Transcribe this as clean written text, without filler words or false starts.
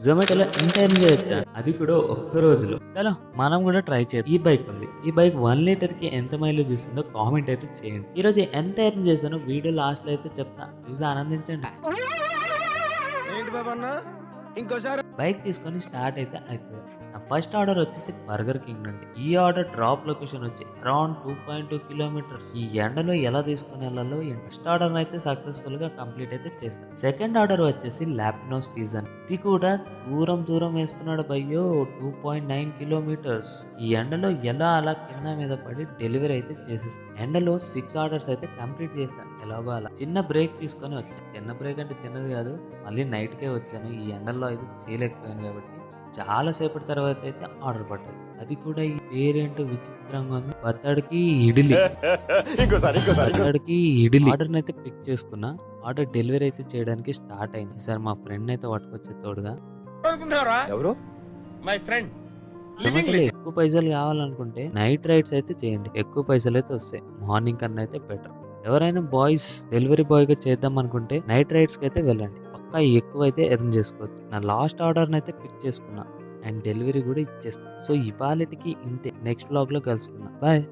జొమాటోలో ఇంత ఎర్న్ చేయొచ్చా? అది కూడా ఒక్క రోజులో. చలో మనం కూడా ట్రై చేద్దాం. ఈ బైక్ ఉంది. ఈ బైక్ 1 లీటర్‌కి ఎంత మైలేజ్ ఇస్తుందో కామెంట్ అయితే చేయండి. ఈరోజు ఎంత ఎర్న్ చేశానో వీడియో లాస్ట్‌లో అయితే చెప్తా. చూసి ఆనందించండి. ఏంటి బాబన్న ఇంకోసారి బైక్ తీసుకొని స్టార్ట్ అయితే అయిపోయాను. నా ఫస్ట్ ఆర్డర్ వచ్చేసి బర్గర్ కింగ్ నుండి. ఈ ఆర్డర్ డ్రాప్ లొకేషన్ వచ్చి అరౌండ్ 2.2 కిలోమీటర్స్. ఈ ఎండలో ఎలా తీసుకొని వెళ్ళాలో ఫస్ట్ ఆర్డర్ అయితే సక్సెస్ఫుల్ గా కంప్లీట్ అయితే చేశాను. సెకండ్ ఆర్డర్ వచ్చేసి లాపినోస్ పిజ్జా. ఇది కూడా దూరం దూరం వేస్తున్నాడు భయ్యో, 2.9 కిలోమీటర్స్. ఈ ఎండలో ఎలా అలా కింద మీద పడి డెలివరీ అయితే చేసేసాను. ఎండలో 6 ఆర్డర్స్ అయితే కంప్లీట్ చేశాను. ఎలాగో అలా చిన్న బ్రేక్ తీసుకొని వచ్చాను. చిన్న బ్రేక్ అంటే చిన్నది కాదు, మళ్ళీ నైట్కే వచ్చాను. ఈ ఎండల్లో అయితే చేయలేకపోయాను కాబట్టి చాలా సేపటి తర్వాత అయితే ఆర్డర్ పడ్డది. అది కూడా ఈ పేరేంటో విచిత్రంగా ఉంది. బత్తడికి ఇడ్లీ. బత్తడికి ఇడ్లీ ఆర్డర్ అయితే పిక్ చేసుకున్నా. ఆర్డర్ డెలివరీ అయితే చేయడానికి స్టార్ట్ అయింది. సార్ మా ఫ్రెండ్ అయితే పట్టుకొచ్చే తోడుగా. అనుకుంటున్నారా ఎవరు మై ఫ్రెండ్ జొమాటోలో ఎక్కువ పైసలు కావాలనుకుంటే నైట్ రైడ్స్ అయితే చేయండి. ఎక్కువ పైసలు అయితే వస్తాయి. మార్నింగ్ కన్నా అయితే బెటర్. ఎవరైనా బాయ్స్ డెలివరీ బాయ్ గా చేద్దాం అనుకుంటే నైట్ రైడ్స్ కి అయితే వెళ్ళండి. పక్కా ఎక్కువ అయితే ఎర్న్ చేసుకోవచ్చు. నా లాస్ట్ ఆర్డర్ అయితే పిక్ చేసుకున్నా అండ్ డెలివరీ కూడా ఇచ్చేస్తా. సో ఇవాళకి ఇంతే. నెక్స్ట్ వ్లాగ్ లో కలుసుకుందాం. బాయ్.